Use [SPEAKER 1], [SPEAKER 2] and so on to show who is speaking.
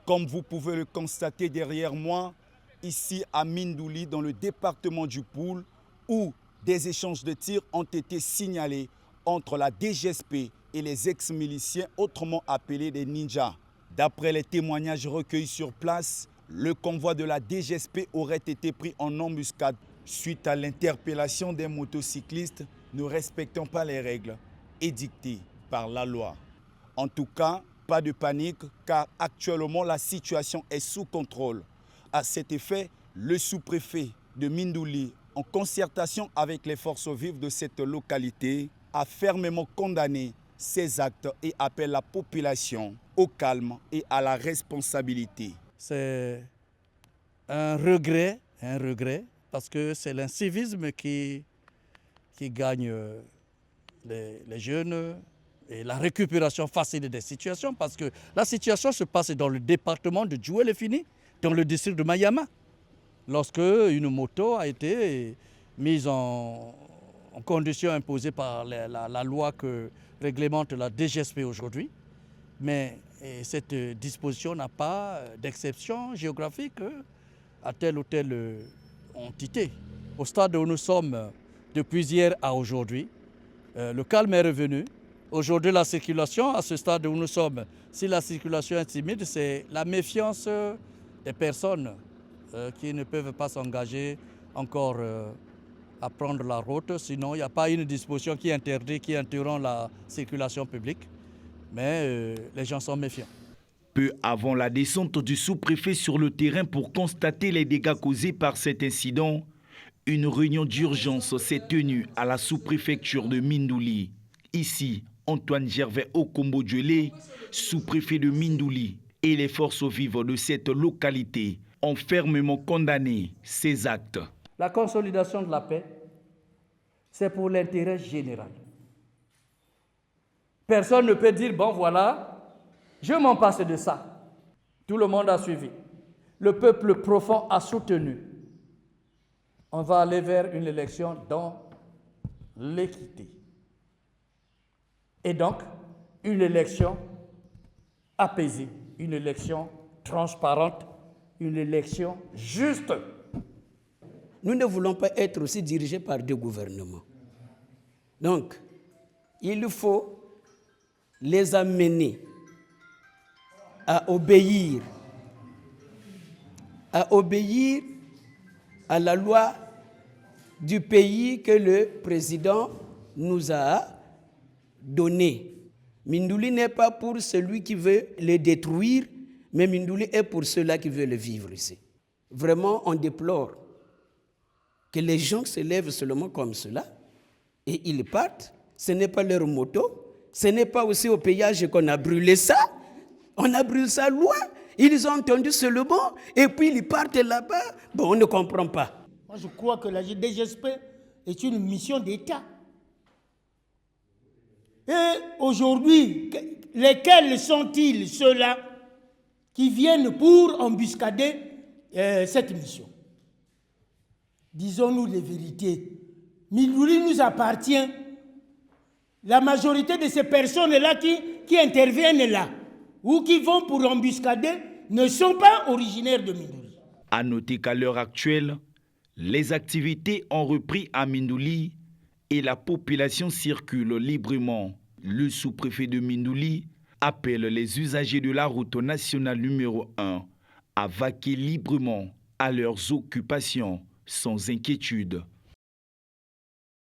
[SPEAKER 1] Comme vous pouvez le constater derrière moi, ici à Mindouli, dans le département du Poul, où des échanges de tirs ont été signalés entre la DGSP et les ex-miliciens, autrement appelés des ninjas. D'après les témoignages recueillis sur place, le convoi de la DGSP aurait été pris en embuscade suite à l'interpellation des motocyclistes ne respectant pas les règles édictées par la loi. En tout cas, pas de panique car actuellement la situation est sous contrôle. À cet effet, le sous-préfet de Mindouli, en concertation avec les forces vives de cette localité, a fermement condamné ces actes et appelle la population au calme et à la responsabilité.
[SPEAKER 2] C'est un regret, parce que c'est l'incivisme qui gagne les jeunes et la récupération facile des situations, parce que la situation se passe dans le département de Djoué-le-Fini, dans le district de Mayama, lorsque une moto a été mise en condition imposée par la loi que réglemente la DGSP aujourd'hui. Mais cette disposition n'a pas d'exception géographique à telle ou telle entité. Au stade où nous sommes depuis hier à aujourd'hui, le calme est revenu. Aujourd'hui, la circulation, à ce stade où nous sommes, si la circulation est timide, c'est la méfiance des personnes qui ne peuvent pas s'engager encore à prendre la route. Sinon, il n'y a pas une disposition qui interdit, qui interrompt la circulation publique. Mais les gens sont méfiants.
[SPEAKER 3] Peu avant la descente du sous-préfet sur le terrain pour constater les dégâts causés par cet incident, une réunion d'urgence s'est tenue à la sous-préfecture de Mindouli. Ici, Antoine Gervais Okombo-Djouélé, sous-préfet de Mindouli, et les forces vives de cette localité ont fermement condamné ces actes.
[SPEAKER 2] La consolidation de la paix, c'est pour l'intérêt général. Personne ne peut dire, bon voilà, je m'en passe de ça. Tout le monde a suivi. Le peuple profond a soutenu. On va aller vers une élection dans l'équité. Et donc, une élection apaisée, une élection transparente, une élection juste.
[SPEAKER 4] Nous ne voulons pas être aussi dirigés par deux gouvernements. Donc, il faut les amener à obéir à la loi du pays que le président nous a donnée. Mindouli n'est pas pour celui qui veut le détruire, mais Mindouli est pour ceux-là qui veulent le vivre ici. Vraiment, on déplore que les gens se lèvent seulement comme cela et ils partent. Ce n'est pas leur moto. Ce n'est pas aussi au péage qu'on a brûlé ça. On a brûlé ça loin. Ils ont entendu seulement et puis ils partent là-bas. Bon, on ne comprend pas.
[SPEAKER 5] Moi, je crois que la DGSP est une mission d'État. Et aujourd'hui, lesquels sont-ils, ceux-là, qui viennent pour embuscader cette mission? Disons-nous les vérités. Mindouli nous appartient. La majorité de ces personnes-là qui interviennent là, ou qui vont pour embuscader, ne sont pas originaires de Mindouli.
[SPEAKER 3] À noter qu'à l'heure actuelle, les activités ont repris à Mindouli et la population circule librement. Le sous-préfet de Mindouli appelle les usagers de la route nationale numéro 1 à vaquer librement à leurs occupations sans inquiétude.